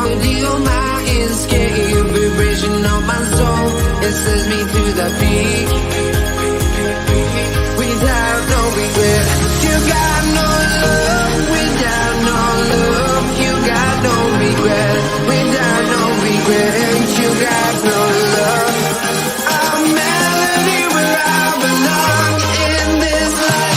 melody on my inscape, vibration on my soul. It sends me to the peak without no regret. You got no love without no love. You got no regret without no regret. You got no love. A melody where I belong in this life.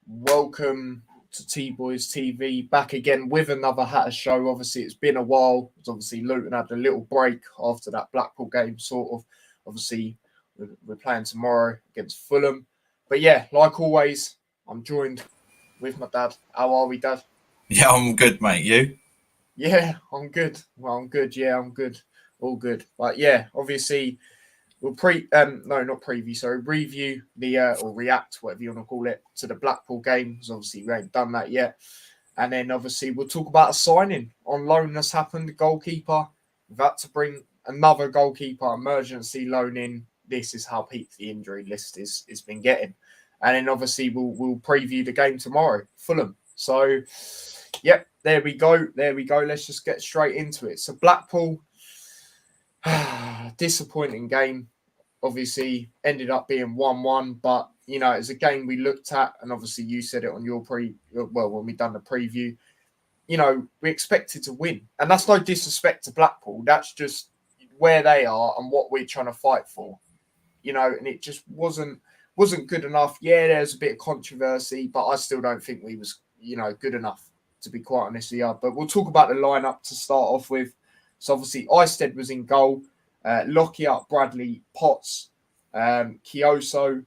Welcome to T-Boys TV, back again with another Hatter show. Obviously, it's been a while. Obviously, Luton had a little break after that Blackpool game, sort of. Obviously, we're playing tomorrow against Fulham. But yeah, like always, I'm joined with my dad. How are we, Dad? Yeah, I'm good, mate. You? Yeah, I'm good. Well, I'm good. Yeah, I'm good. All good. But yeah, obviously, we'll review the or react, whatever you want to call it, to the Blackpool game, because obviously we ain't done that yet. And then obviously we'll talk about a signing on loan that's happened. The goalkeeper, we've had to bring another goalkeeper, emergency loan in. This is how peak the injury list is been getting. And then obviously we'll preview the game tomorrow, Fulham. So yep, there we go. Let's just get straight into it. So Blackpool, disappointing game. Obviously ended up being 1-1, but you know, it's a game we looked at, and obviously you said it on your when we done the preview, you know, we expected to win. And that's no disrespect to Blackpool. That's just where they are and what we're trying to fight for. You know, and it just wasn't good enough. Yeah, there's a bit of controversy, but I still don't think we was, you know, good enough, to be quite honest with you. But we'll talk about the lineup to start off with. So obviously Eisted was in goal. Lockyer, Bradley, Potts, Kioso,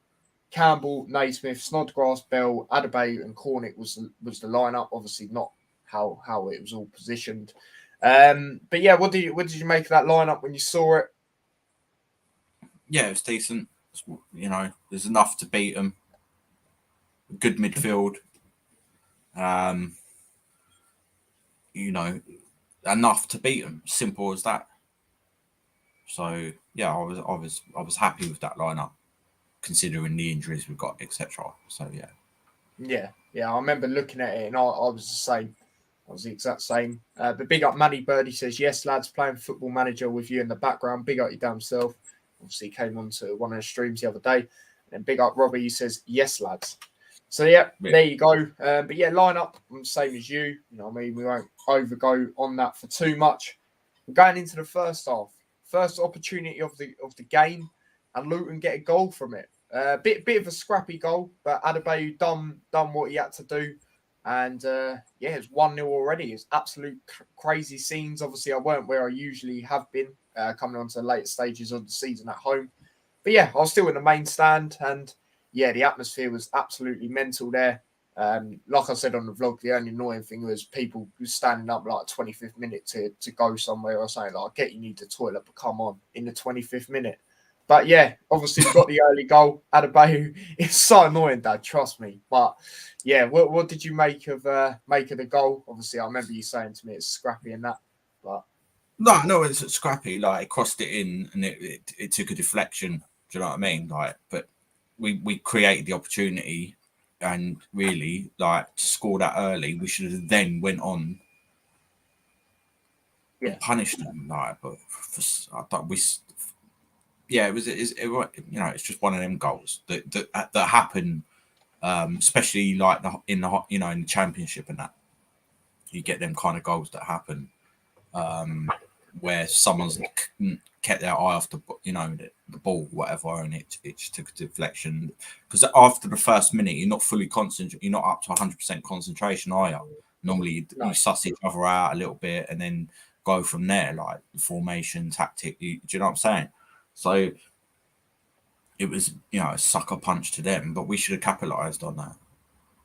Campbell, Naismith, Snodgrass, Bell, Adebayo, and Cornick was the lineup. Obviously, not how it was all positioned. But yeah, what did you make of that lineup when you saw it? Yeah, it was decent. You know, there's enough to beat them. Good midfield. You know, enough to beat them. Simple as that. So yeah, I was happy with that lineup, considering the injuries we've got, etc. So yeah. I remember looking at it, and I was the same. I was the exact same. But big up Manny Birdie says, yes, lads, playing Football Manager with you in the background. Big up your damn self. Obviously, came on to one of the streams the other day. And big up Robbie, he says, yes, lads. So yeah, there you go. But yeah, lineup, I'm the same as you. You know, I mean, we won't overgo on that for too much. We're going into the first half. First opportunity of the game, and Luton get a goal from it. Bit of a scrappy goal, but Adebayo done what he had to do, and yeah, it's 1-0 already. It's absolute crazy scenes. Obviously, I weren't where I usually have been coming on to the later stages of the season at home, but yeah, I was still in the main stand, and yeah, the atmosphere was absolutely mental there. Like I said on the vlog, the only annoying thing was people standing up like 25th minute to go somewhere or something. Like, I get you need the toilet, but come on, in the 25th minute. But yeah, obviously we got the early goal. Adebayo, it's so annoying, Dad. Trust me. But yeah, what did you make of the goal? Obviously, I remember you saying to me it's scrappy and that. But no, it's scrappy. Like, it crossed it in, and it took a deflection. Do you know what I mean? Like, but we created the opportunity. And really, like, to score that early, we should have then went on and punished them. Like, but I thought it was you know, it's just one of them goals that happen, especially like in the Championship and that. You get them kind of goals that happen, where someone's kept their eye off the ball, whatever, and it just took a deflection. Because after the first minute, you're not fully concentrated. You're not up to 100% concentration, are you? Normally, you suss each other out a little bit and then go from there, like formation, tactic. Do you know what I'm saying? So it was, you know, a sucker punch to them, but we should have capitalised on that.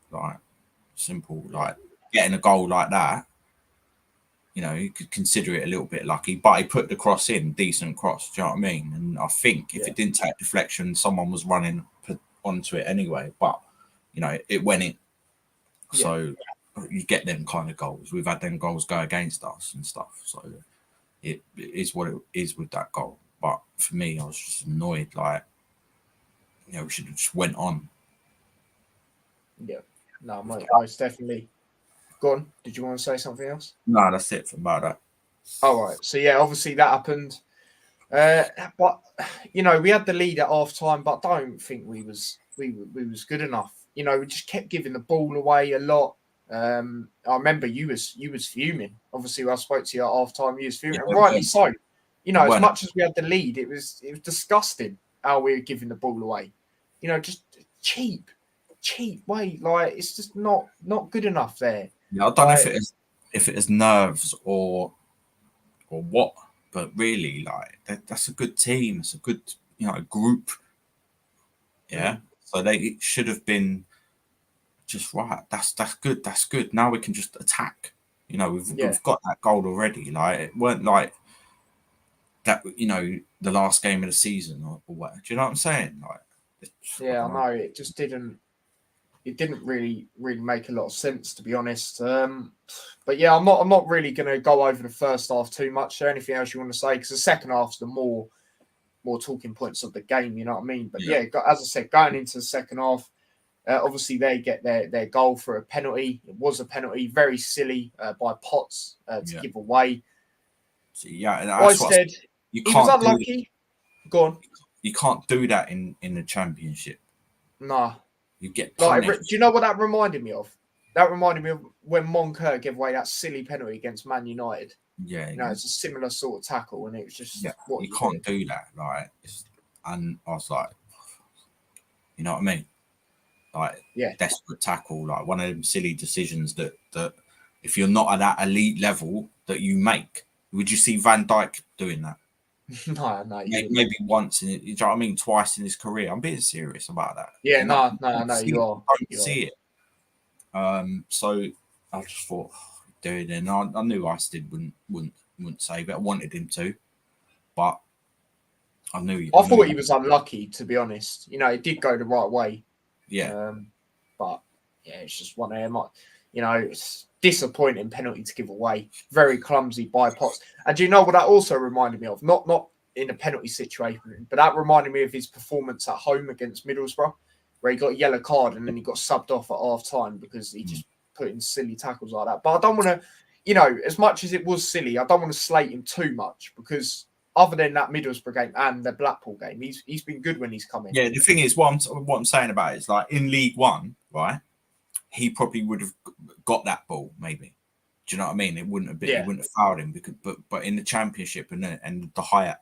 Like, simple, like getting a goal like that. You know, you could consider it a little bit lucky, but he put the cross in, decent cross. Do you know what I mean? And I think if it didn't take deflection, someone was running onto it anyway. But, you know, it went in. So you get them kind of goals. We've had them goals go against us and stuff. So it is what it is with that goal. But for me, I was just annoyed. Like, you know, we should have just went on. No, most definitely. Go on. Did you want to say something else? No, that's it about that. All right. So yeah, obviously that happened. But we had the lead at half time, but I don't think we was good enough. We just kept giving the ball away a lot. I remember you was fuming. Obviously, when I spoke to you at half time, you was fuming, and rightly so. As much as we had the lead, it was disgusting how we were giving the ball away. Just cheap way. Like it's just not good enough there. Yeah, I don't know if it is nerves or what, but really, like that's a good team. It's a good group. Yeah, so they should have been just right. That's good. That's good. Now we can just attack. We've got that goal already. Like it weren't like that. The last game of the season or what. Do you know what I'm saying? Like, I know it just didn't. It didn't really make a lot of sense, to be honest. But yeah, I'm not really going to go over the first half too much. Is there anything else you want to say? Because the second half's the more talking points of the game. You know what I mean? But yeah, as I said, going into the second half, obviously they get their goal for a penalty. It was a penalty, very silly by Potts to give away. So, that's said he was unlucky. Go on. You can't do that in the Championship. Nah. You get punished. Do you know what that reminded me of? That reminded me of when Moncur gave away that silly penalty against Man United. Yeah, it's a similar sort of tackle, and it was just what you can't do that, right? And I was like, you know what I mean? Like, desperate tackle, like one of them silly decisions that if you're not at that elite level that you make, would you see Van Dijk doing that? No, maybe once you know what I mean, twice in his career. I'm being serious about that. Yeah, no, you are. Don't see it. So I just thought, dude, and I knew Iceland wouldn't save it. I wanted him to, but I knew. I thought he was unlucky, to be honest. It did go the right way. Yeah. But yeah, it's just one of them. It's disappointing penalty to give away. Very clumsy by Potts. And do you know what that also reminded me of? Not in a penalty situation, but that reminded me of his performance at home against Middlesbrough, where he got a yellow card and then he got subbed off at half time because he just put in silly tackles like that. But I don't want to, as much as it was silly, I don't want to slate him too much because other than that Middlesbrough game and the Blackpool game, he's been good when he's come in. Yeah, the thing is, what I'm saying about it is like in League One, right? He probably would have got that ball, maybe. Do you know what I mean? It wouldn't have been. It wouldn't have fouled him because, but in the Championship and the higher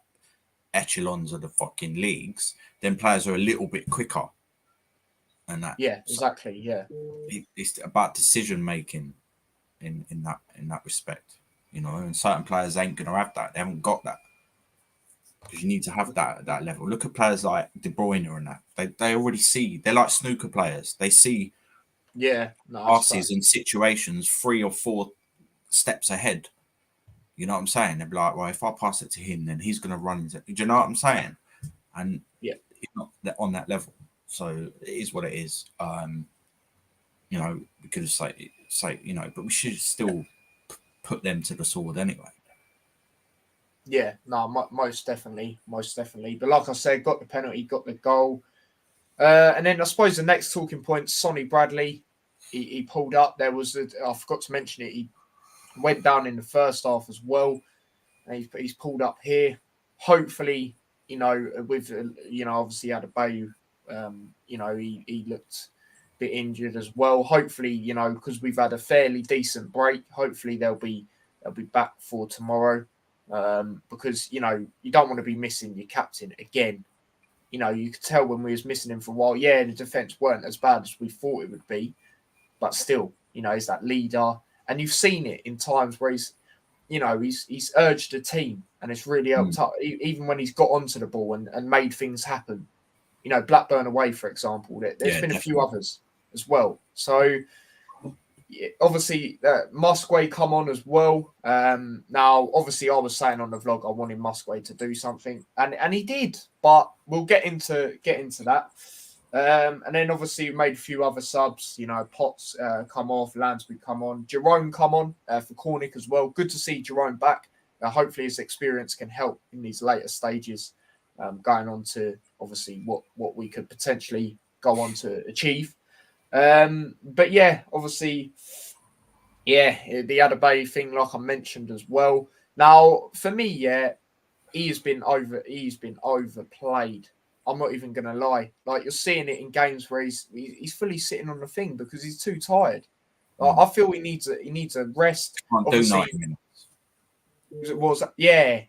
echelons of the fucking leagues, then players are a little bit quicker. And that. Yeah, exactly. Yeah, it's about decision making in that respect, And certain players ain't gonna have that. They haven't got that. Because you need to have that at that level. Look at players like De Bruyne and that. They already see. They're like snooker players. They see passes and situations 3 or 4 steps ahead. You know what I'm saying? They'll be like, well, if I pass it to him, then he's going to run. Do you know what I'm saying? And it's not on that level. So it is what it is. We could say, but we should still put them to the sword anyway. Yeah, no, most definitely. But like I said, got the penalty, got the goal. And then I suppose the next talking point, Sonny Bradley, he pulled up. I forgot to mention it, he went down in the first half as well. And he's pulled up here. Hopefully, with, obviously Adebayo, he looked a bit injured as well. Hopefully, because we've had a fairly decent break, hopefully they'll be back for tomorrow. Because, you don't want to be missing your captain again. You could tell when we was missing him for a while. Yeah, the defence weren't as bad as we thought it would be. But still, he's that leader. And you've seen it in times where he's urged the team and it's really helped up. Even when he's got onto the ball and made things happen. Blackburn away, for example. There's been a few others as well. So, obviously, Musgrave come on as well. Now, obviously, I was saying on the vlog I wanted Musgrave to do something, and he did. But we'll get into that. And then obviously we made a few other subs. Potts come off, Lansbury come on, Jerome come on for Cornick as well. Good to see Jerome back. Hopefully his experience can help in these later stages, going on to obviously what we could potentially go on to achieve. But yeah, obviously, yeah, the Adebayo thing, like I mentioned as well. Now, for me, yeah, he's been overplayed. I'm not even gonna lie. Like you're seeing it in games where he's fully sitting on the thing because he's too tired. Like, I feel he needs a rest. Can't do Obviously, 90 minutes. yeah.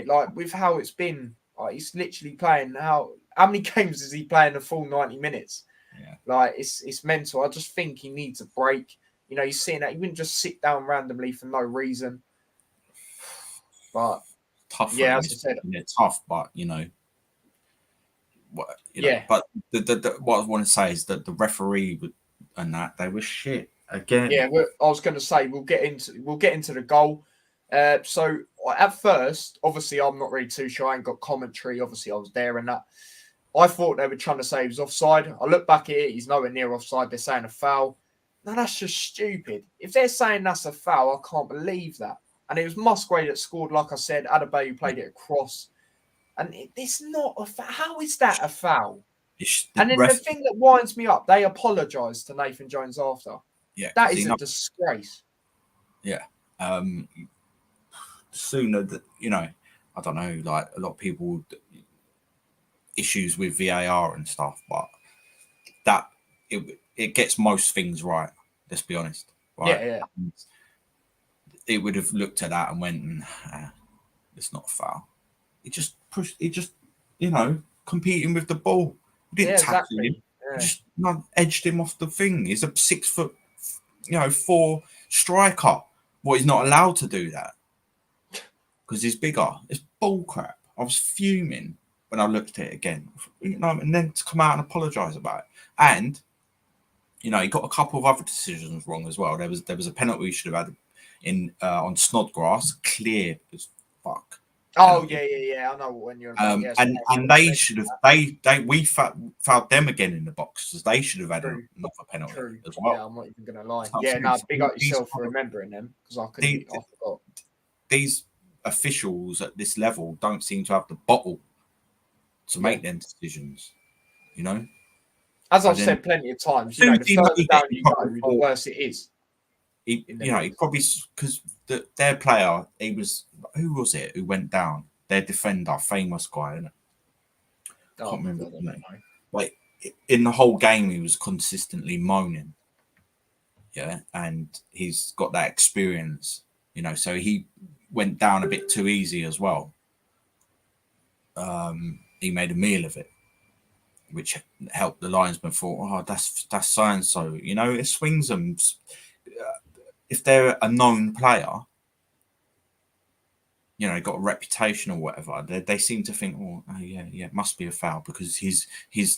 Like with how it's been, like, he's literally playing how many games is he playing a full 90 minutes? Yeah. Like it's mental. I just think he needs a break. You know, he's seeing that he wouldn't just sit down randomly for no reason. But Tough for yeah, him. as I said, It's tough, but yeah. But what I want to say is that the referee and that they were shit again. Yeah, I was going to say we'll get into the goal. So at first, obviously, I'm not really too sure. I ain't got commentary. Obviously, I was there and that. I thought they were trying to say he was offside. I look back at it; he's nowhere near offside. They're saying a foul. No, that's just stupid. If they're saying that's a foul, I can't believe that. And it was Musgrave that scored. Like I said, Adebayo played it across, and it's not a foul. How is that a foul? And then the thing that winds me up, they apologised to Nathan Jones after. Yeah, that is a disgrace. Yeah. Sooner that I don't know, like a lot of people issues with VAR and stuff, but that it gets most things right. Let's be honest, right? Yeah. It would have looked at that and went, it's not a foul. He just pushed. He just competing with the ball. He didn't tackle him. Yeah. Just edged him off the thing. He's a 6'4" striker. Well, he's not allowed to do that because he's bigger. It's bull crap. I was fuming when I looked at it again, and then to come out and apologise about it. And he got a couple of other decisions wrong as well. There was a penalty he should have had on Snodgrass, clear as fuck. Oh yeah. I know when you're about, and they should have we fouled them again in the box because they should have had another penalty as well. Yeah, I'm not even gonna lie. Yeah, no, big up yourself for remembering them because I forgot. These officials at this level don't seem to have the bottle to make them decisions. As I've said plenty of times, the further down you go, the worse it is. He probably because their player, who was it who went down? Their defender, famous guy, isn't it? Can't remember the name. Like in the whole game, he was consistently moaning. Yeah, and he's got that experience, so he went down a bit too easy as well. He made a meal of it, which helped the linesman thought, that's so and so. It swings them. If they're a known player, got a reputation or whatever, they seem to think, yeah, it must be a foul because he's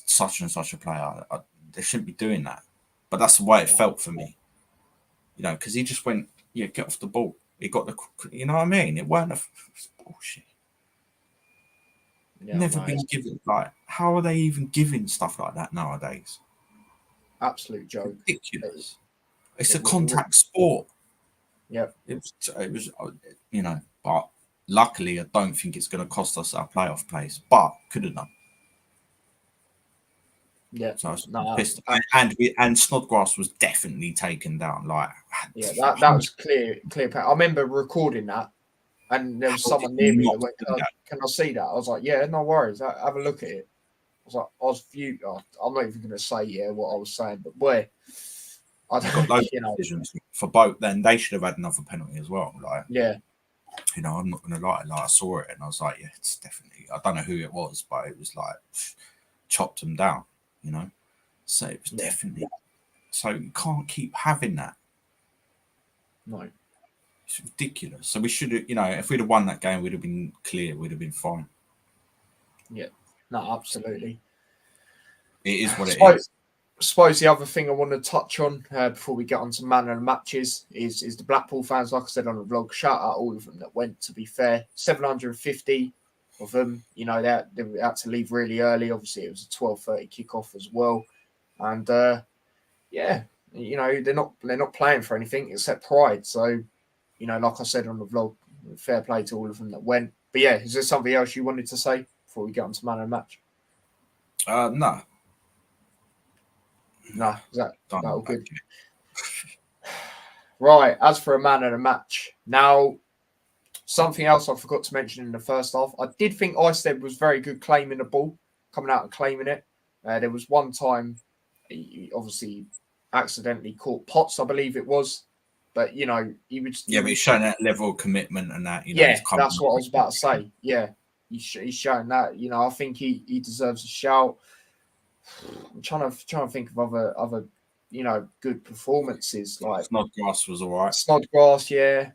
such and such a player. They shouldn't be doing that. But that's the way it felt for me, because he just went, yeah, get off the ball. He got the, you know what I mean? It weren't bullshit. Yeah, never been given, like, how are they even giving stuff like that nowadays? Absolute joke. Ridiculous. It's a contact sport. Yeah. It was, but luckily, I don't think it's going to cost us our playoff place, but could have done. Yeah. So I was pissed. And Snodgrass was definitely taken down. Like, yeah, that was clear. I remember recording that, and there was someone near me that went, "Can I see that?" I was like, "Yeah, no worries. Have a look at it." I was viewed. I'm not even going to say what I was saying, but where I got loads of decisions for both. Then they should have had another penalty as well. Like, yeah, I'm not going to lie. Like, I saw it and I was like, yeah, it's definitely. I don't know who it was, but it was like chopped them down. So it was definitely. So you can't keep having that. No, it's ridiculous. So we should have, if we'd have won that game, we'd have been clear. We'd have been fine. Yeah, no, absolutely. It is what it is. I suppose the other thing I want to touch on before we get on to man of the matches is the Blackpool fans. Like I said on the vlog, shout out all of them that went. To be fair, 750 of them. They had to leave really early. Obviously, it was a 12:30 kickoff as well, and they're not playing for anything except pride. So, like I said on the vlog, fair play to all of them that went. But yeah, is there something else you wanted to say before we get on to man of the match? No. No, is that Don't know all about good? you. Right. As for a man of the match, now something else I forgot to mention in the first half. I did think Iceland was very good claiming the ball, coming out and claiming it. There was one time he obviously accidentally caught Potts, I believe it was, but he would. Yeah, but he's showing that level of commitment and that, he's Yeah, coming. that's what I was about to say. Yeah, he's showing that. I think he deserves a shout. I'm trying to think of other good performances like Snodgrass was all right. Snodgrass. Yeah.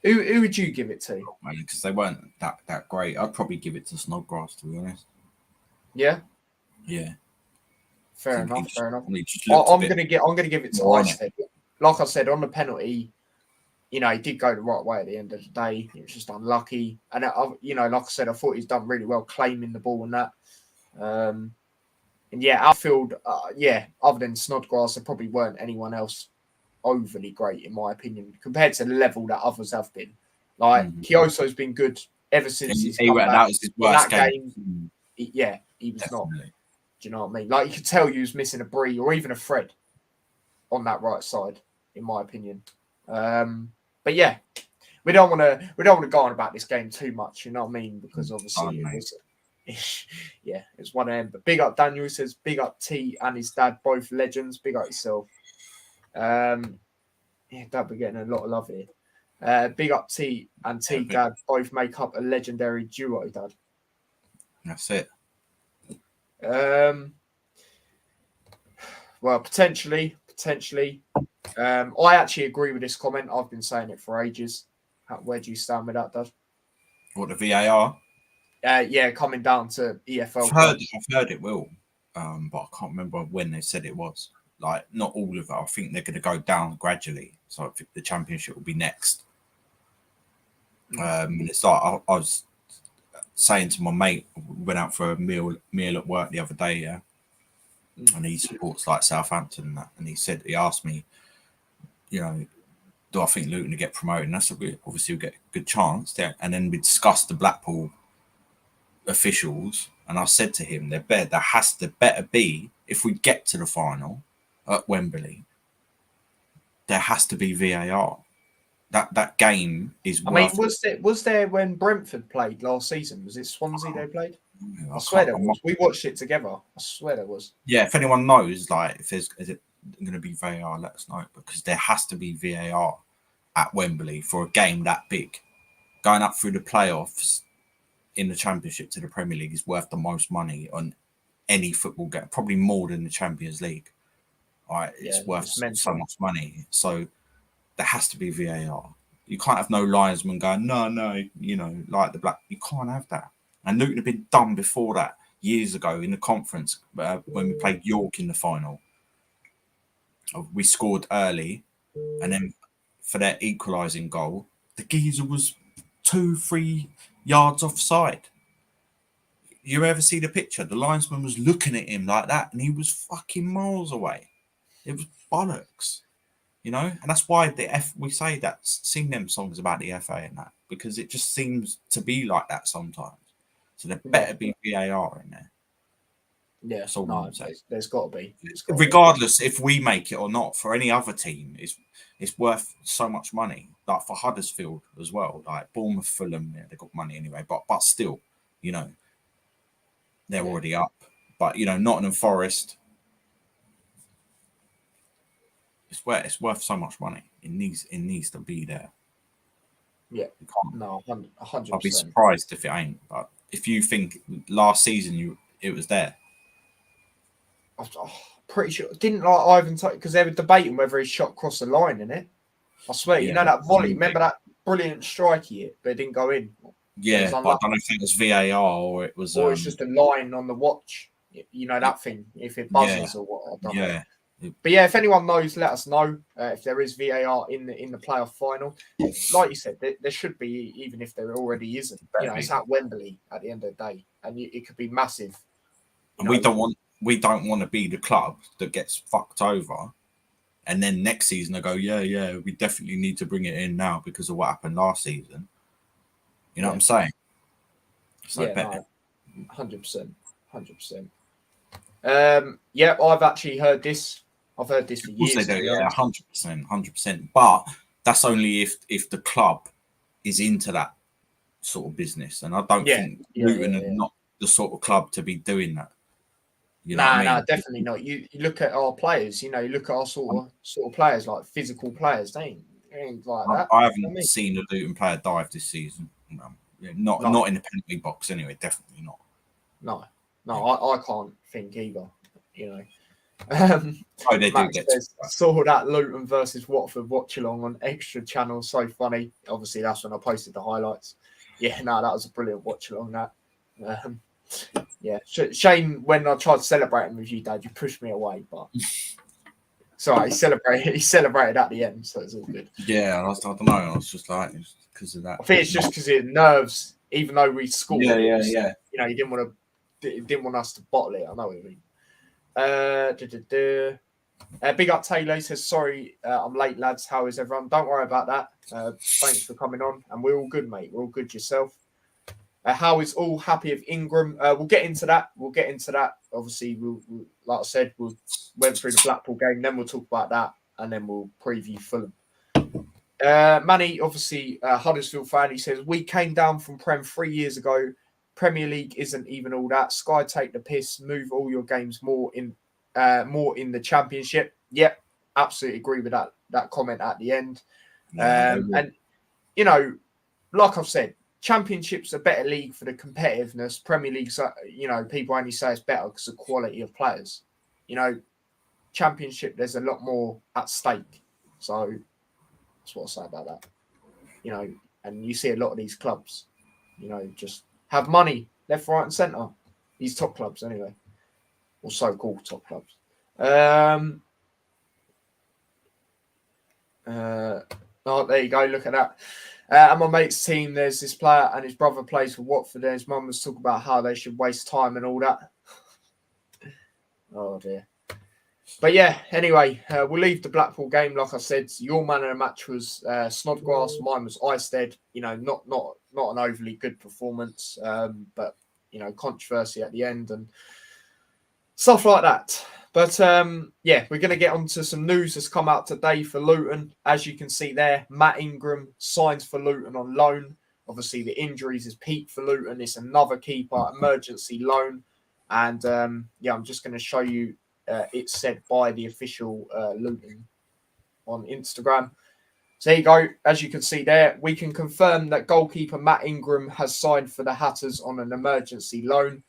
Who would you give it to? Because they weren't that great. I'd probably give it to Snodgrass, to be honest. Yeah. Yeah. Fair enough. He just looked a I'm bit gonna give it to more on Iceland. Like I said on the penalty, he did go the right way at the end of the day. He was just unlucky, and like I said, I thought he's done really well claiming the ball and that. And yeah, outfield, other than Snodgrass, there probably weren't anyone else overly great in my opinion compared to the level that others have been. Like Kyoto's been good ever since he's come back. That was his worst game. He was Definitely. not. Do you know what I mean? Like you could tell you was missing a Bree or even a Fred on that right side, in my opinion. But yeah, we don't want to go on about this game too much. You know what I mean? Because obviously it's one of them. But big up Daniel, says big up T and his dad, both legends. Big up yourself. Dad, we're getting a lot of love here. Big up T and T dad, both make up a legendary duo, dad. That's it. Well, potentially. I actually agree with this comment. I've been saying it for ages. Where do you stand with that, Dad? What, the VAR? Coming down to EFL. I've heard it will, but I can't remember when they said it was. Like, not all of it. I think they're going to go down gradually. So I think the Championship will be next. It's like I was saying to my mate, we went out for a meal at work the other day, yeah, and he supports like Southampton and that, and he asked me, do I think Luton to get promoted? And I said, obviously we'll get a good chance there. And then we discussed the Blackpool officials, and I said to him, there has to better be, if we get to the final at Wembley, there has to be VAR. That game is. Was there when Brentford played last season? Was it Swansea they played? I swear there was. We watched it together. I swear there was. Yeah, if anyone knows, like, is it going to be VAR? Let us know, because there has to be VAR at Wembley for a game that big. Going up through the playoffs in the Championship to the Premier League is worth the most money on any football game, probably more than the Champions League. All right, it's worth so much money. So there has to be VAR. You can't have no linesman going, no, like the Black. You can't have that. And Luton had been done before that years ago in the conference when we played York in the final. We scored early, and then for their equalising goal, the geezer was 2-3 yards offside. You ever see the picture? The linesman was looking at him like that, and he was fucking miles away. It was bollocks. And that's why we say that, sing them songs about the FA and that, because it just seems to be like that sometimes. So there better be VAR in there. Yeah, there's got to be. Regardless if we make it or not, for any other team, it's worth so much money. Like for Huddersfield as well, like Bournemouth, Fulham, they've got money anyway, but still, they're already up. But Nottingham Forest, it's worth so much money. It needs to be there. Yeah, no, 100%. I'll be surprised if it ain't. But if you think last season it was there, I'm pretty sure. Didn't like Ivan because they were debating whether his shot crossed the line, innit? I swear, that volley. Remember that brilliant strike he hit, but it didn't go in. Yeah, but I don't know if it was VAR or it was. Or it's just a line on the watch. That thing. If it buzzes or what. I don't know. But yeah, if anyone knows, let us know if there is VAR in the playoff final. Like you said, there should be, even if there already isn't. It's at Wembley at the end of the day, and it could be massive. And we don't want to be the club that gets fucked over, and then next season I go, yeah, we definitely need to bring it in now because of what happened last season. You know what I'm saying? So 100%. 100%. Yeah, I've actually heard this. I've heard this for Of course years. they do, yeah, 100%. But that's only if the club is into that sort of business, and I don't think Luton are not the sort of club to be doing that. You know what I mean? No, definitely not. You look at our players. You know, you look at our sort of players, like physical players. They ain't like that. I haven't seen a Luton player dive this season. Not in the penalty box anyway. Definitely not. No, I can't think either. You know. Oh, they do get saw that Luton versus Watford watch along on Extra Channel. So funny. Obviously, that's when I posted the highlights. Yeah, no, that was a brilliant watch along. That. Yeah, shame when I tried celebrating with you, Dad. You pushed me away, but sorry, he celebrated at the end, so it's all good. Yeah, I don't know. I was just like, because of that. I think it's just because it nerves. Even though we scored, yeah. You know, he didn't want us to bottle it. I know what you mean. Big up Taylor. He says, sorry, I'm late, lads. How is everyone? Don't worry about that. Thanks for coming on. And we're all good, mate. We're all good yourself. How is all happy of Ingram? We'll get into that. Obviously, we'll like I said, we went through the Blackpool game. Then we'll talk about that. And then we'll preview Fulham. Manny, obviously, Huddersfield fan. He says, we came down from Prem 3 years ago. Premier League isn't even all that. Sky take the piss. Move all your games more in the Championship. Yep, absolutely agree with that comment at the end. And you know, like I've said, Championship's a better league for the competitiveness. Premier League's, you know, people only say it's better because of quality of players. You know, Championship, there's a lot more at stake. So that's what I say about that. You know, and you see a lot of these clubs, you know, just have money left, right, and centre. These top clubs, anyway, or so-called top clubs. Oh, there you go. Look at that. At my mate's team, there's this player and his brother plays for Watford, and his mum was talking about how they should waste time and all that. Oh, dear. But yeah, anyway, we'll leave the Blackpool game. Like I said, your man of the match was Snodgrass. Mine was Isted. You know, not an overly good performance, but, you know, controversy at the end and stuff like that. But, yeah, we're going to get on to some news that's come out today for Luton. As you can see there, Matt Ingram signs for Luton on loan. Obviously, the injuries is peak for Luton. It's another keeper, emergency loan. And, yeah, I'm just going to show you it's said by the official Luton on Instagram. So there you go. As you can see there, we can confirm that goalkeeper Matt Ingram has signed for the Hatters on an emergency loan.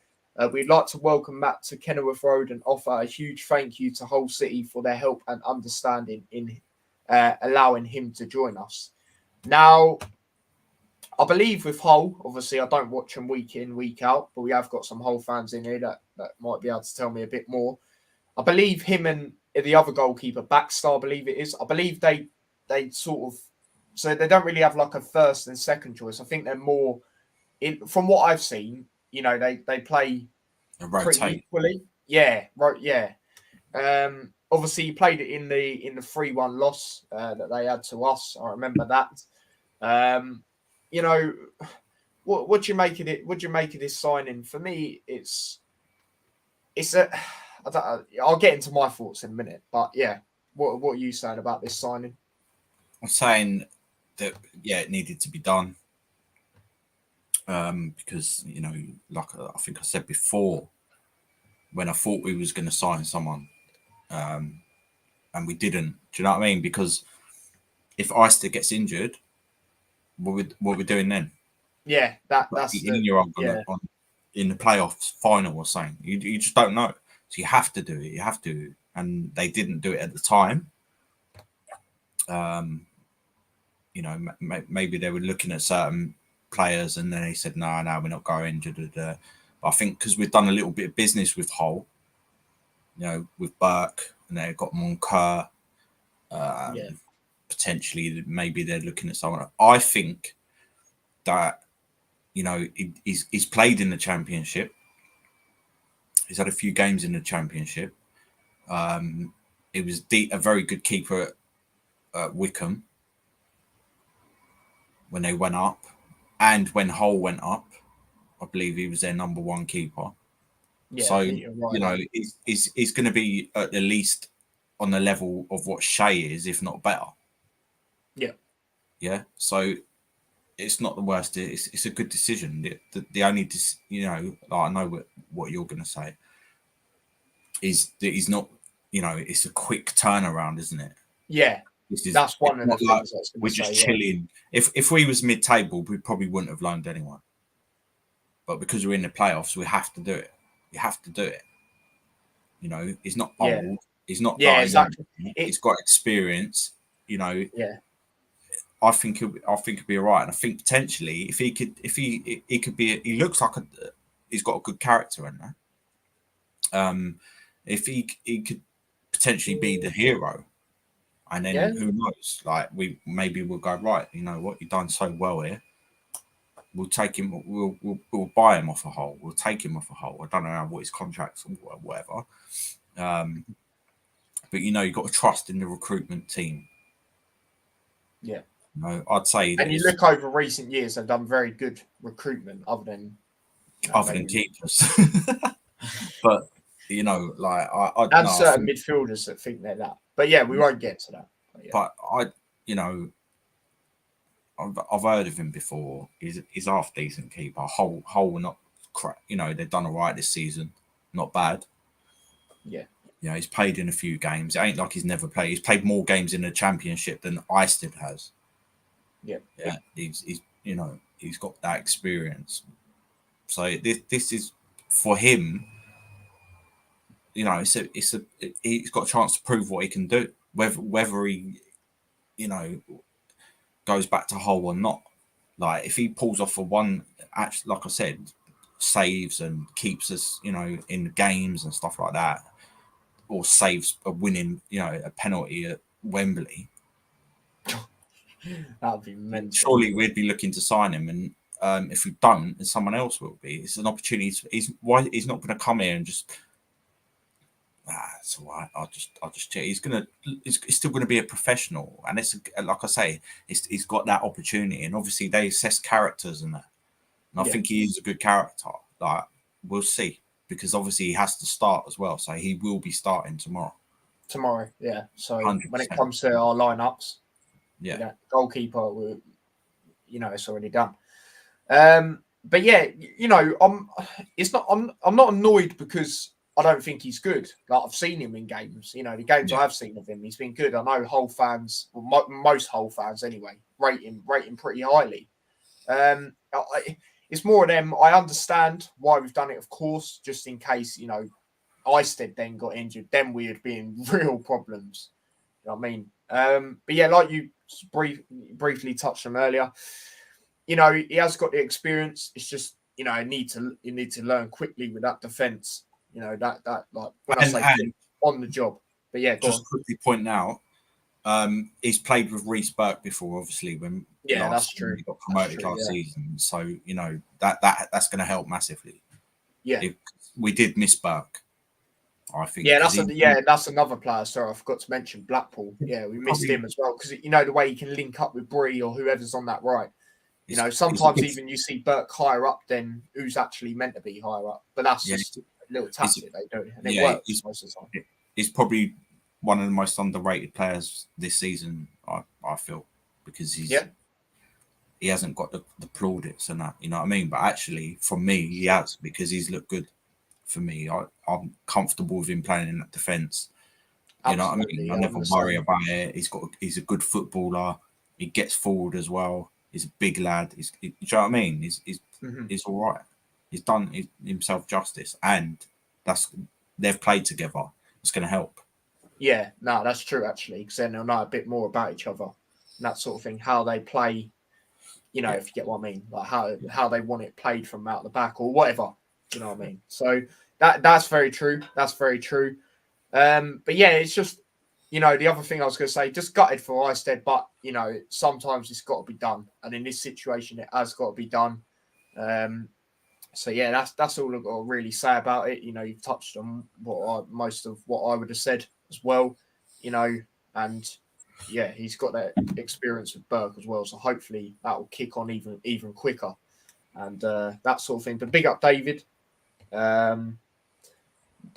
We'd like to welcome Matt to Kenilworth Road and offer a huge thank you to Hull City for their help and understanding in allowing him to join us. Now, I believe with Hull, obviously I don't watch them week in, week out, but we have got some Hull fans in here that might be able to tell me a bit more. I believe him and the other goalkeeper, Baxter, I believe it is. I believe they sort of, so they don't really have like a first and second choice. I think they're more, from what I've seen, you know, they play pretty equally. Yeah, right. Yeah. Obviously, he played it in the 3-1 loss that they had to us. I remember that. You know, what do you make of it? What do you make of this signing? For me, it's I'll get into my thoughts in a minute, but yeah, what are you saying about this signing? I'm saying that it needed to be done because, you know, like I think I said before, when I thought we was going to sign someone, and we didn't. Do you know what I mean? Because if Eister gets injured, what we're doing then? Yeah, that's in the playoffs final or something. You just don't know. So you have to do it. You have to, and they didn't do it at the time. You know, maybe they were looking at certain players, and then they said, "No, we're not going." But I think because we've done a little bit of business with Hull, you know, with Burke, and they've got Moncur. Potentially, maybe they're looking at someone. I think that, you know, he's played in the Championship. He's had a few games in the Championship. He was a very good keeper at Wickham when they went up, and when Hull went up, I believe he was their number one keeper. Yeah, So I think you're right. you know, he's going to be at the least on the level of what Shea is, if not better. Yeah. Yeah. So it's not the worst. It's a good decision. The only you know, like, I know what you're going to say is that he's not. You know, it's a quick turnaround, isn't it? Yeah, This is that's it's one of the not like things I was going we're to just say. Yeah. chilling. If we was mid-table, we probably wouldn't have loaned anyone. But because we're in the playoffs, we have to do it. You have to do it. You know, he's not Yeah. old. He's not Yeah, like young. exactly. He's got experience. You know, Yeah. I think he'll be all right. And I think potentially, if he could be. He looks like he's got a good character in there. If he could potentially be the hero, and Yeah. then who knows? Like we'll go right. You know what? You've done so well here. We'll take him. We'll buy him off a hole. We'll take him off a hole. I don't know what his contracts or whatever. But you know, you've got to trust in the recruitment team. Yeah. You know, I'd say that And you it's look over recent years, they've done very good recruitment, other than other than keepers. But you know, like and no, I certain think, midfielders that think they're that. But yeah, we won't get to that. But yeah. but you know, I've heard of him before. He's half decent keeper. Whole not crap. You know, they've done all right this season. Not bad. Yeah. You know, he's played in a few games. It ain't like he's never played. He's played more games in the Championship than Eisted has. Yeah. Yeah, he's you know, he's got that experience. So this is for him. You know, he's got a chance to prove what he can do. Whether he, you know, goes back to Hull or not. Like if he pulls off actually, like I said, saves and keeps us, you know, in games and stuff like that, or saves a winning, you know, a penalty at Wembley. That'd be mental. Surely we'd be looking to sign him, and if we don't, then someone else will be. It's an opportunity. He's not going to come here and just. It's all right. I'll just check. He's still gonna be a professional, and it's like I say, he's got that opportunity, and obviously they assess characters and that. And I think he is a good character. Like we'll see, because obviously he has to start as well, so he will be starting tomorrow. Tomorrow, yeah. So 100%. when it comes to our lineups, Yeah, goalkeeper, you know, it's already done. But yeah, you know, I'm not annoyed because I don't think he's good. Like I've seen him in games. You know, the games I have seen of him, he's been good. I know Hull fans, well, most Hull fans anyway, rate him pretty highly. It's more of them. I understand why we've done it, of course, just in case, you know, Eisted then got injured, then we would be in real problems. You know what I mean? But yeah, like you briefly touched on earlier, you know, he has got the experience. It's just, you know, you need to learn quickly with that defense. You know, that like when I say on the job. But yeah, just quickly point out, he's played with Reece Burke before, obviously, when that's true. He got promoted last season. So you know that's going to help massively. Yeah, we did miss Burke, I think. Yeah, that's another player. Sorry, I forgot to mention Blackpool. Yeah, we missed him as well because you know the way he can link up with Bree or whoever's on that right. You know, sometimes even you see Burke higher up than who's actually meant to be higher up. But that's just a little tactic they do, and it works most of the time. He's probably one of the most underrated players this season. I feel because he hasn't got the plaudits and that. You know what I mean? But actually, for me, he has because he's looked good. For me, I'm comfortable with him playing in that defence. You know what I mean? I never worry about it. He's a good footballer. He gets forward as well. He's a big lad. Do you know what I mean? He's all right. He's done himself justice, and they've played together. It's going to help. Yeah, no, that's true actually, because then they'll know a bit more about each other and that sort of thing. How they play, you know, if you get what I mean, like how they want it played from out the back or whatever. You know what I mean? So that's very true. That's very true. But yeah, it's just, you know, the other thing I was going to say, just gutted for Eisted, but you know, sometimes it's got to be done, and in this situation, it has got to be done. So yeah, that's all I've got to really say about it. You know, you've touched on most of what I would have said as well. You know, and yeah, he's got that experience with Burke as well, so hopefully that will kick on even quicker, and that sort of thing. But big up, David.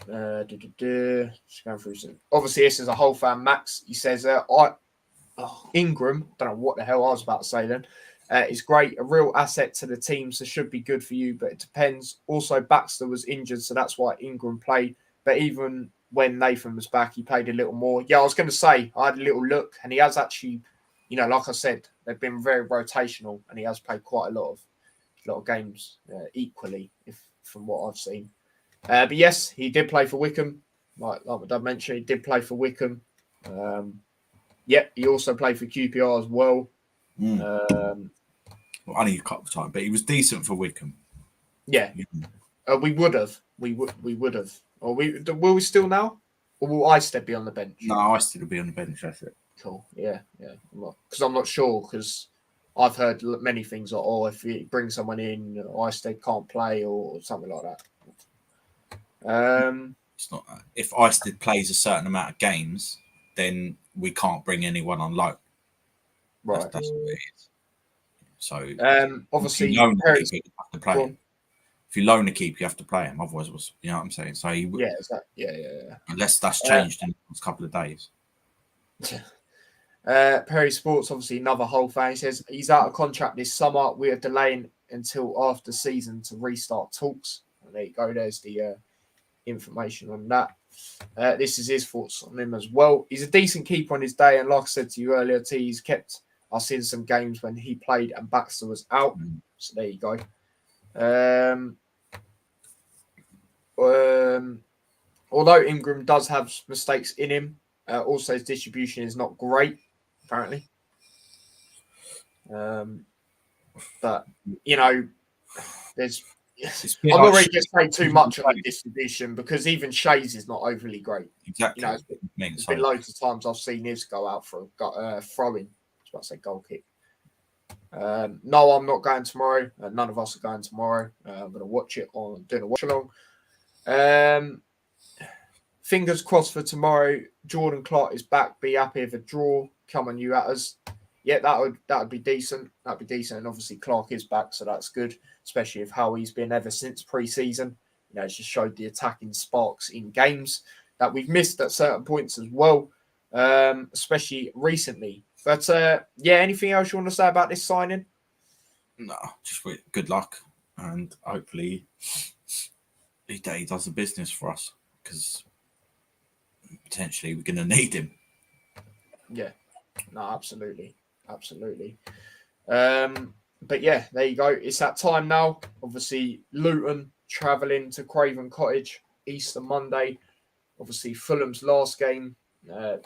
Just going through some. Obviously, this is a whole fan. Max, he says, Ingram, don't know what the hell I was about to say then. Is great, a real asset to the team, so should be good for you, but it depends. Also, Baxter was injured, so that's why Ingram played. But even when Nathan was back, he played a little more. Yeah, I was going to say, I had a little look, and he has actually, like I said, they've been very rotational, and he has played quite a lot of games equally, from what I've seen. But yes, he did play for Wickham. Like my dad mentioned, he did play for Wickham. He also played for QPR as well. Well, only a couple of times, but he was decent for Wickham. Yeah, we would have. We would have. Or will we still now? Or will Isted be on the bench? No, Isted will be on the bench. That's it. Cool. Yeah. Because I'm not sure. Because I've heard many things like, if you bring someone in, Isted can't play or something like that. It's not. If Isted plays a certain amount of games, then we can't bring anyone on loan. Right. That's what it is. So obviously, if you loan a keeper, you have to play him. If you loan a keeper, you have to play him. Otherwise, you know what I'm saying? So unless that's changed in the last couple of days. Perry Sports, obviously another whole fan. He says he's out of contract this summer. We are delaying until after season to restart talks. And there you go. There's the information on that. This is his thoughts on him as well. He's a decent keeper on his day, and like I said to you earlier, he's kept us in some games when he played and Baxter was out. So there you go. Although Ingram does have mistakes in him, also his distribution is not great, apparently. But there's. I'm not really going to say too much on the distribution because even Shay's is not overly great. Exactly. There's been loads of times I've seen his go out for throwing. I was about to say goal kick. No, I'm not going tomorrow. None of us are going tomorrow. I'm going to watch it doing a watch along. Fingers crossed for tomorrow. Jordan Clark is back. Be happy if a draw come on you at us. Yeah, that would be decent. That'd be decent. And obviously Clark is back, so that's good, especially if how he's been ever since pre-season. It's just showed the attacking sparks in games that we've missed at certain points as well, especially recently. But anything else you want to say about this signing? No, just good luck, and hopefully he does the business for us because potentially we're going to need him. Yeah, no, absolutely. But yeah, there you go. It's that time now. Obviously, Luton travelling to Craven Cottage Easter Monday. Obviously, Fulham's last game. For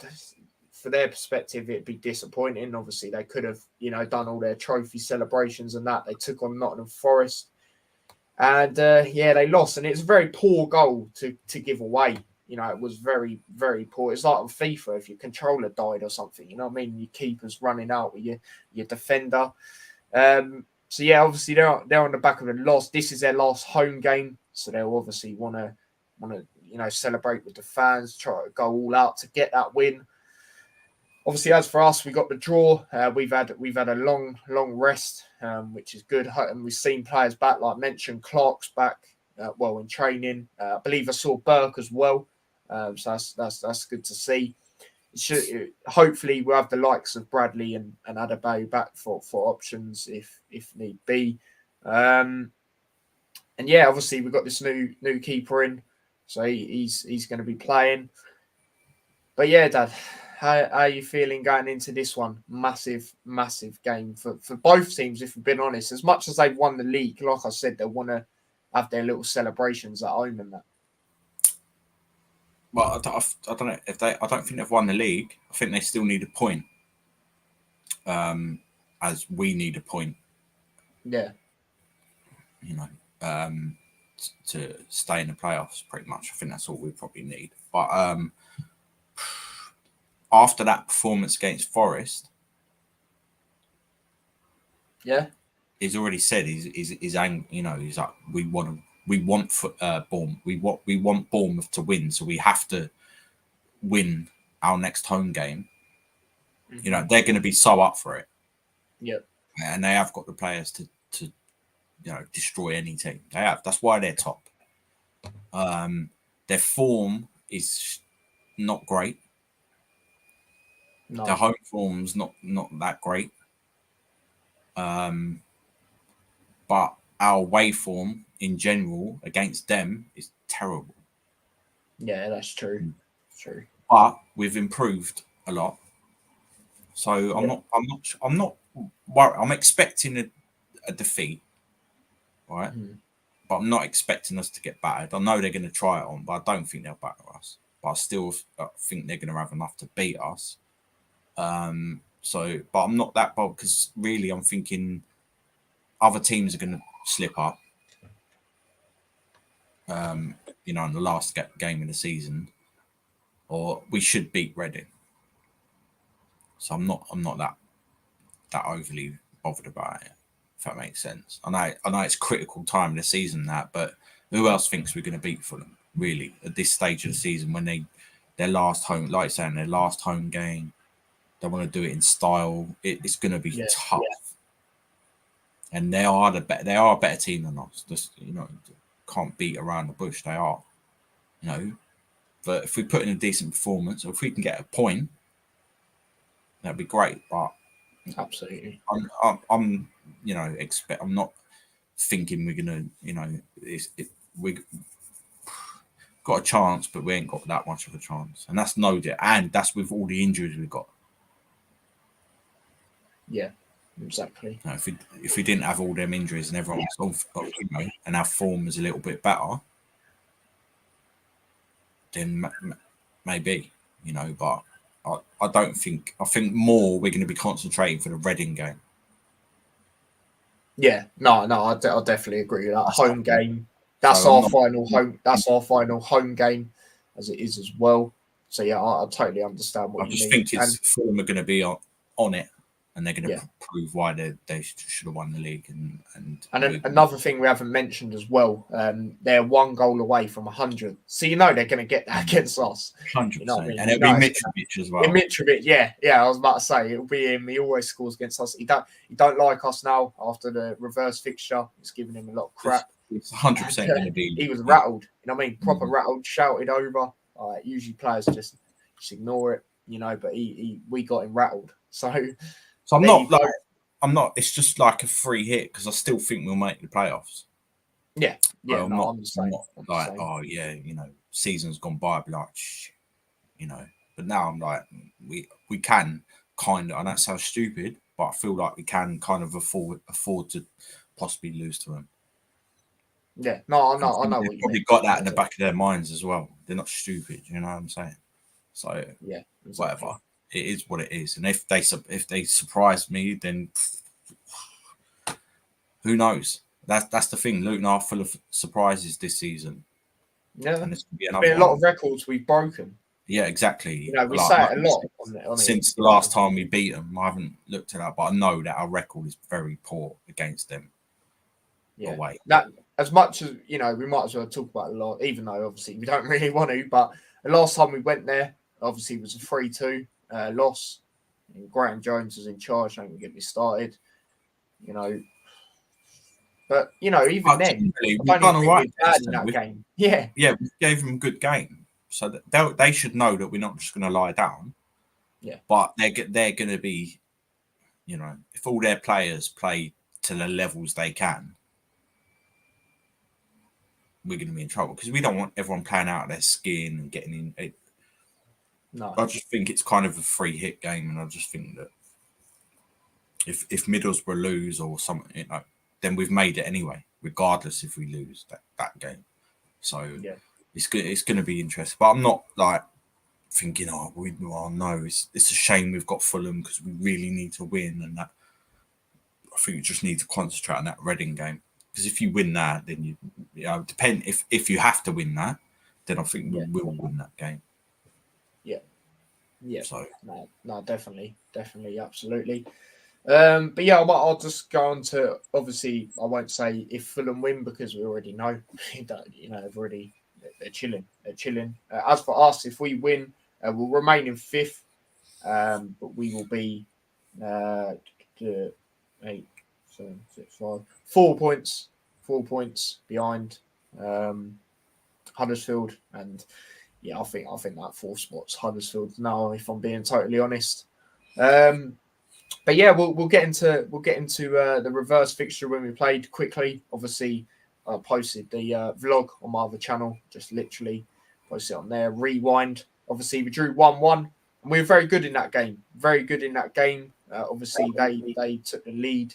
their perspective, it'd be disappointing. Obviously, they could have, done all their trophy celebrations and that. They took on Nottingham Forest, and they lost. And it's a very poor goal to give away. It was very, very poor. It's like on FIFA if your controller died or something. You know what I mean? Your keeper's running out with your defender. Obviously they're on the back of a loss. This is their last home game, so they'll obviously want to celebrate with the fans, try to go all out to get that win. Obviously, as for us, we got the draw. We've had a long rest, which is good. And we've seen players back, like mentioned, Clark's back. In training. I believe I saw Burke as well. So that's good to see. Hopefully we'll have the likes of Bradley and Adebayo back for options if need be. Obviously we've got this new keeper in, so he's going to be playing. But yeah, Dad, how are you feeling going into this one? Massive game for both teams, if we've been honest. As much as they've won the league, like I said, they want to have their little celebrations at home and that. Well, I don't know if I don't think they've won the league. I think they still need a point, as we need a point. Yeah. To stay in the playoffs, pretty much. I think that's all we probably need. But after that performance against Forest, he's already said he's angry. He's like, we want Bournemouth to win, so we have to win our next home game. Mm-hmm. They're going to be so up for it. Yep. And they have got the players to destroy any team. They have. That's why they're top. Their form is not great. No. Their home form's not that great. But our away form in general against them is terrible. Yeah, that's true. True. But we've improved a lot. So Yeah. I'm not worried. I'm expecting a defeat, right? But I'm not expecting us to get battered. I know they're going to try it on, but I don't think they'll batter us. But I still think they're going to have enough to beat us. So, but I'm not that bold because really I'm thinking other teams are going to slip up. You know, in the last game of the season, or we should beat Reading. So I'm not that overly bothered about it, if that makes sense. I know it's critical time of the season but who else thinks we're going to beat Fulham really at this stage of the season when their last home, like saying their last home game, they want to do it in style. It's going to be tough, and they are a better team than us. Just can't beat around the bush. They are, But if we put in a decent performance, or if we can get a point, that'd be great. But absolutely, I'm I'm not thinking we're gonna, we got a chance, but we ain't got that much of a chance, and that's and that's with all the injuries we've got. Yeah, exactly. If we didn't have all them injuries and everyone was and our form was a little bit better, then maybe, but I don't think. I think more we're going to be concentrating for the Reading game. Yeah, no, I definitely agree with that. Home game. That's So our final home. That's our final home game, as it is as well. So yeah, I totally understand what you mean. I just think Fulham are going to be on it, and they're going to prove why they should have won the league. And another thing we haven't mentioned as well, they're 1 goal away from 100. So they're going to get that against us. 100%. And it'll be Mitrovic as well. Mitrovic, yeah. I was about to say it'll be him. He always scores against us. He don't like us now after the reverse fixture. It's giving him a lot of crap. It's 100% going to be. He was rattled. Proper rattled, shouted over. Usually players just ignore it, But we got him rattled. So I'm not. It's just like a free hit because I still think we'll make the playoffs. Yeah. I'm not like, oh yeah, season's gone by, I'd be like, But now I'm like, we can kind of, and that sounds stupid, but I feel like we can kind of afford to possibly lose to them. Yeah, no, I know what you mean. Probably got that in the back of their minds as well. They're not stupid, you know what I'm saying? So yeah, exactly. Whatever. It is what it is, and if they surprise me, then who knows? That's the thing. Luton are full of surprises this season. Yeah, and there's been a lot of records we've broken. Yeah, exactly. We say it a lot since the last time we beat them. I haven't looked at that, but I know that our record is very poor against them. Yeah, away. That as much as we might as well talk about it a lot, even though obviously we don't really want to. But the last time we went there, obviously it was a 3-2 loss. Graham Jones was in charge. Don't get me started. But even then, we've done all right in that game. Yeah, we gave them a good game, so that they should know that we're not just going to lie down. Yeah, but they're going to be, if all their players play to the levels they can, we're going to be in trouble because we don't want everyone playing out of their skin and getting in. No, I just think it's kind of a free hit game, and I just think that if Middlesbrough lose or something, then we've made it anyway, regardless if we lose that game. So it's good. It's going to be interesting. But I'm not like thinking, no, it's a shame we've got Fulham because we really need to win, and that I think you just need to concentrate on that Reading game because if you win that, then depend if you have to win that, then I think we will win that game. Yeah. So no, definitely, absolutely. But yeah, I'll just go on to, obviously I won't say if Fulham win because we already know they're chilling. As for us, if we win, we'll remain in 5th, but we will be 8, 7, 6, 5, 4 points behind Huddersfield, and yeah, I think that fourth spot's Huddersfield now, if I'm being totally honest. But yeah, we'll get into the reverse fixture when we played quickly. Obviously, I posted the vlog on my other channel, just literally posted it on there. Rewind. Obviously, we drew 1-1, and we were very good in that game. Very good in that game. Obviously, they took the lead.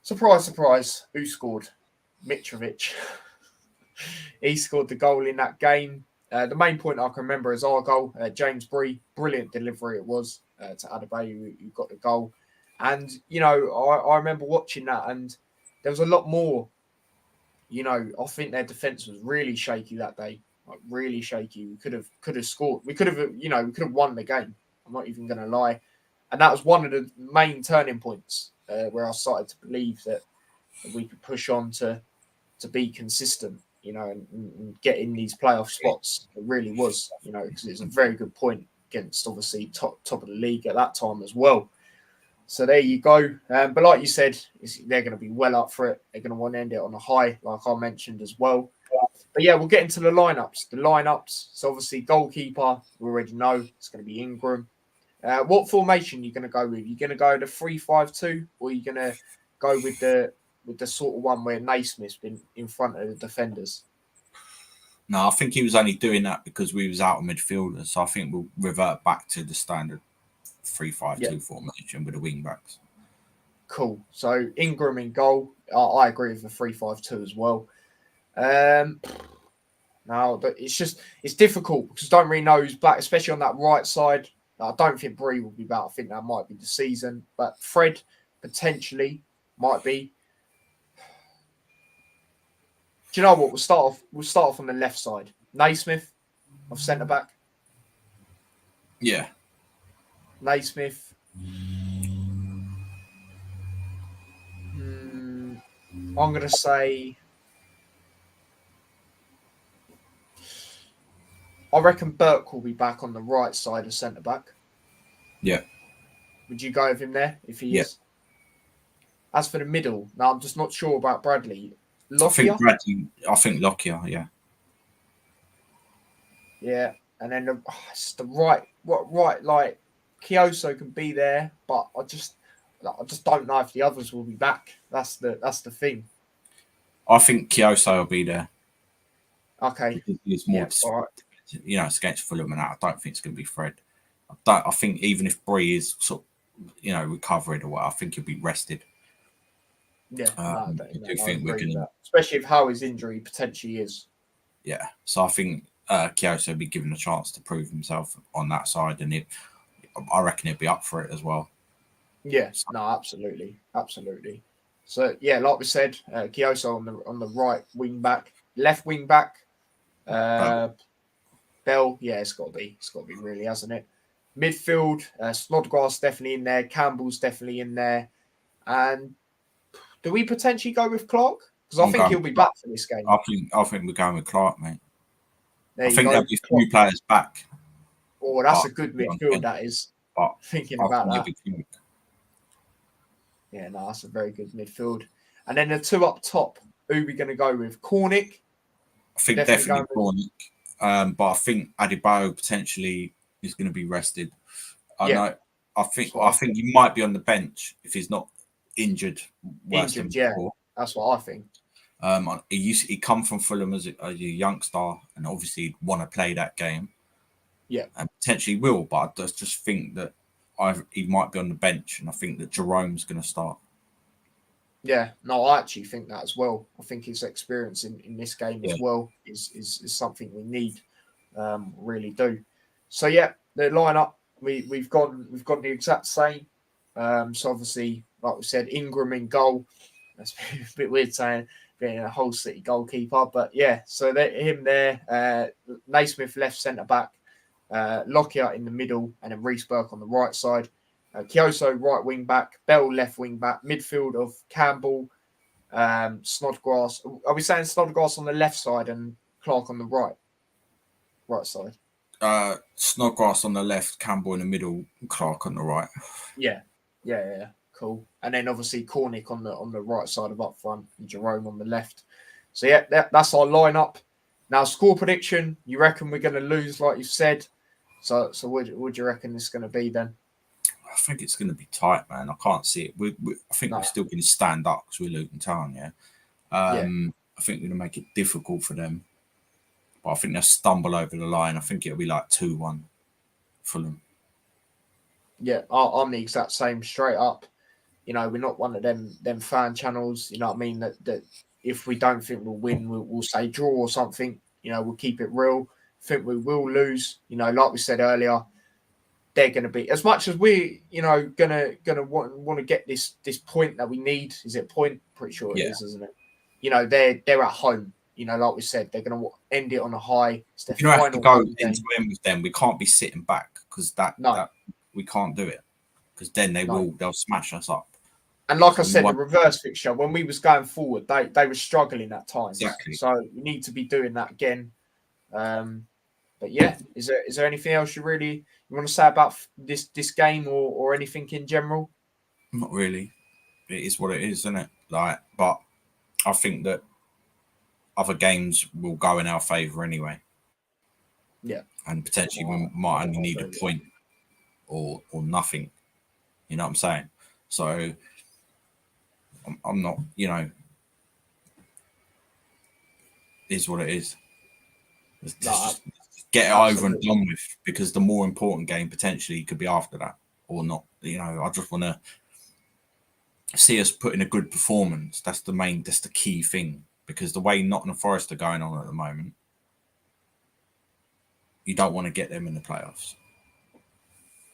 Surprise, surprise. Who scored? Mitrovic. He scored the goal in that game. The main point I can remember is our goal. James Bree, brilliant delivery it was to Adebayo, who got the goal. And, I remember watching that, and there was a lot more. I think their defence was really shaky that day. Like, really shaky. We could have scored. We could have won the game. I'm not even going to lie. And that was one of the main turning points where I started to believe that we could push on to be consistent, and get in these playoff spots. It really was, because it's a very good point against obviously top of the league at that time as well. So there you go. But like you said, they're going to be well up for it. They're going to want to end it on a high, like I mentioned as well. But yeah, we'll get into the lineups. So obviously goalkeeper, we already know it's going to be Ingram. What formation are you going to go with? You're going to go the 3-5-2, or are you going to go with the sort of one where Naismith's been in front of the defenders? No, I think he was only doing that because we was out of midfielder. So I think we'll revert back to the standard 3-5-2 formation with the wing backs. Cool. So Ingram in goal. I agree with the 3-5-2 as well. Now it's difficult because I don't really know who's back, especially on that right side. I don't think Bree will be back. I think that might be the season, but Fred potentially might be. Do you know what? We'll start off on the left side. Naismith of centre back. Yeah. Naismith. I'm going to say. I reckon Burke will be back on the right side of centre back. Yeah. Would you go with him there if he is? As for the middle, now I'm just not sure about Bradley. Lockyer? I think Lockyer, yeah. Yeah, and then it's the right, like Kioso can be there, but I just don't know if the others will be back. That's the thing. I think Kioso will be there. Okay. It's more, all right. It's against Fulham, and I don't think it's going to be Fred. I think even if Bree is sort of, recovering or what, I think he'll be rested. Yeah, I do think we're going to, especially if how his injury potentially is. Yeah, so I think Kioso will be given a chance to prove himself on that side, and I reckon he'll be up for it as well. Yeah, no, absolutely. So yeah, like we said, Kioso on the right wing back, left wing back. Bell, yeah, it's got to be really, hasn't it? Midfield, Snodgrass definitely in there. Campbell's definitely in there. And do we potentially go with Clark? Because I think he'll be back for this game. I think we're going with Clark, mate. I think there'll be a few players back. Oh, that's a good midfield, that is. But thinking about that. Yeah, no, that's a very good midfield. And then the two up top, who are we going to go with? Cornick? I think definitely Cornick. But I think Adebayo potentially is going to be rested. I think he might be on the bench if he's not injured. Before. That's what I think. He come from Fulham as a youngster, and obviously he'd want to play that game. Yeah, and potentially will, but I just think that he might be on the bench, and I think that Jerome's going to start. Yeah, no, I actually think that as well. I think his experience in this game as well is something we need, really do. So yeah, the lineup we've gone the exact same. So obviously, like we said, Ingram in goal. That's a bit weird saying being a Hull City goalkeeper, but yeah. So him there, Naismith left centre back, Lockyer in the middle, and then Reece Burke on the right side. Kioso right wing back, Bell left wing back, midfield of Campbell, Snodgrass. Are we saying Snodgrass on the left side and Clark on the right side? Snodgrass on the left, Campbell in the middle, Clark on the right. Yeah, cool. And then obviously Cornick on the right side of up front, and Jerome on the left. So yeah, that's our lineup. Now, score prediction, you reckon we're going to lose, like you said? So what do you reckon it's going to be then? I think it's going to be tight, man. I can't see it. I think we're still going to stand up because we're Luton Town, yeah. I think we're going to make it difficult for them. But I think they'll stumble over the line. I think it'll be like 2-1 Fulham. Yeah, I'm the exact same, straight up. You know, we're not one of them fan channels, you know what I mean, that if we don't think we'll win, we'll say draw or something. You know, we'll keep it real. Think we will lose. You know, like we said earlier, they're going to be, as much as we, you know, gonna want to get this point that we need. Is it point? Pretty sure it is, isn't it? You know, they're at home. You know, like we said, they're going to end it on a high. It's their You don't have to final go end to end with them. We can't be sitting back because that we can't do it, because then they'll smash us up. And like I said, the reverse fixture, when we was going forward, they were struggling at times. Exactly. So we need to be doing that again. But yeah, is there anything else you want to say about this game or anything in general? Not really. It is what it is, isn't it? Like, but I think that other games will go in our favour anyway. Yeah. And potentially we might only need a point or nothing. You know what I'm saying? So I'm not, you know, it is what it is. Just get it over and done with, because the more important game potentially could be after that or not. You know, I just want to see us put in a good performance. That's the key thing, because the way Nottingham Forest are going on at the moment, you don't want to get them in the playoffs.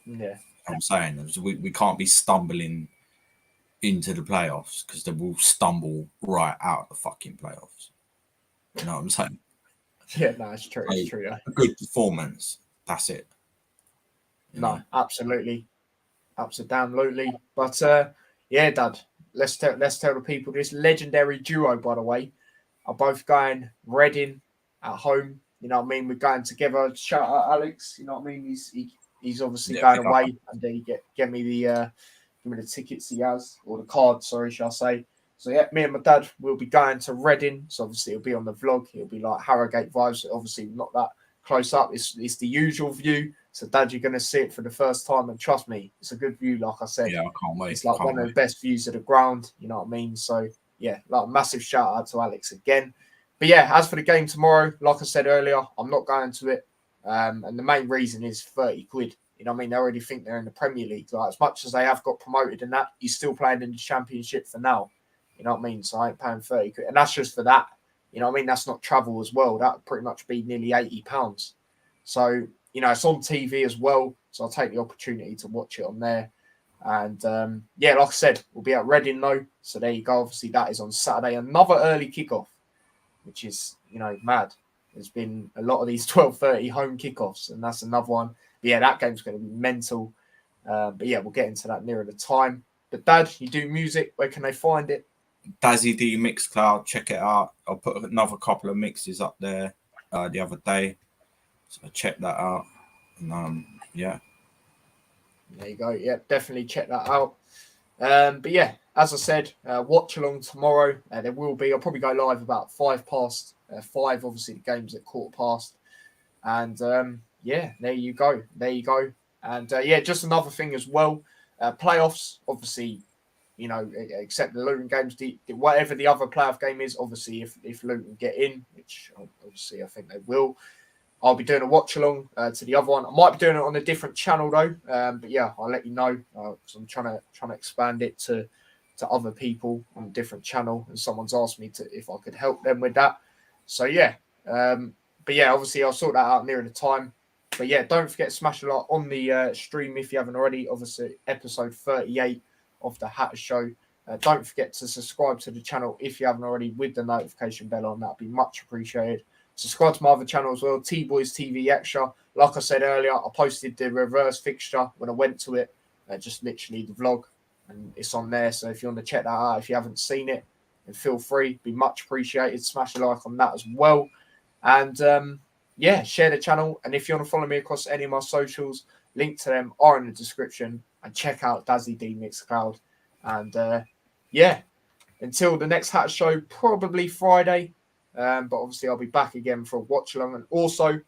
Yeah. I'm saying we can't be stumbling into the playoffs, because they will stumble right out of the fucking playoffs. You know what I'm saying? Yeah, no, it's true. It's true. Yeah. A good performance. That's it. No, absolutely. Absolutely. But yeah, Dad, let's tell the people this legendary duo, by the way, are both going Reading at home. You know what I mean? We're going together. Shout out Alex. You know what I mean? He's obviously going away, and then he get me the tickets he has, or the card, sorry, shall I say. So yeah, me and my dad will be going to Reading. So obviously it'll be on the vlog. It'll be like Harrogate vibes. Obviously not that close up. It's the usual view. So Dad, you're going to see it for the first time, and trust me, it's a good view. Like I said, yeah, I can't wait. It's like one of the best views of the ground. You know what I mean? So yeah, like massive shout out to Alex again. But yeah, as for the game tomorrow, like I said earlier, I'm not going to it, and the main reason is 30 quid. You know what I mean? They already think they're in the Premier League. Like, as much as they have got promoted and that, you're still playing in the Championship for now. You know what I mean? So I ain't paying 30 quid. And that's just for that. You know what I mean? That's not travel as well. That would pretty much be nearly £80. So, you know, it's on TV as well. So I'll take the opportunity to watch it on there. And yeah, like I said, we'll be at Reading though. So there you go. Obviously, that is on Saturday. Another early kickoff, which is, you know, mad. There's been a lot of these 12:30 home kickoffs, and that's another one. But yeah, that game's going to be mental. But yeah, we'll get into that nearer the time. But Dad, you do music. Where can they find it? Dazzy D Mixcloud. Check it out. I'll put another couple of mixes up there the other day. So check that out. And, yeah. There you go. Yeah, definitely check that out. But yeah, as I said, watch along tomorrow. There will be. I'll probably go live about 5:05. Obviously, the game's at 15:15. And yeah, there you go. There you go. And yeah, just another thing as well. Playoffs, obviously, you know, except the Luton games, whatever the other playoff game is, obviously, if Luton get in, which obviously I think they will, I'll be doing a watch along to the other one. I might be doing it on a different channel though, but yeah, I'll let you know because I'm trying to expand it to other people on a different channel, and someone's asked me if I could help them with that. So yeah, but yeah, obviously I'll sort that out nearer the time. But yeah, don't forget to smash a like on the stream if you haven't already. Obviously, episode 38 of the Hatter Show. Don't forget to subscribe to the channel if you haven't already with the notification bell on. That'd be much appreciated. Subscribe to my other channel as well, T-Boys TV Extra. Like I said earlier, I posted the reverse fixture when I went to it, just literally the vlog, and it's on there. So if you want to check that out, if you haven't seen it, then feel free. Be much appreciated. Smash a like on that as well. And yeah, share the channel. And if you want to follow me across any of my socials, link to them are in the description. And check out Dazzy D Mixcloud. And yeah, until the next Hat Show, probably Friday. But obviously, I'll be back again for a watch along. And also,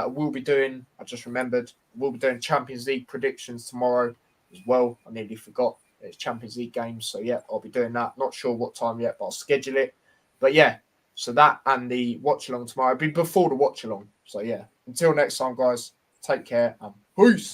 we'll be doing, I just remembered, we'll be doing Champions League predictions tomorrow as well. I nearly forgot. It's Champions League games. So, yeah, I'll be doing that. Not sure what time yet, but I'll schedule it. But, yeah, so that and the watch along tomorrow will be before the watch along. So, yeah, until next time, guys, take care and peace.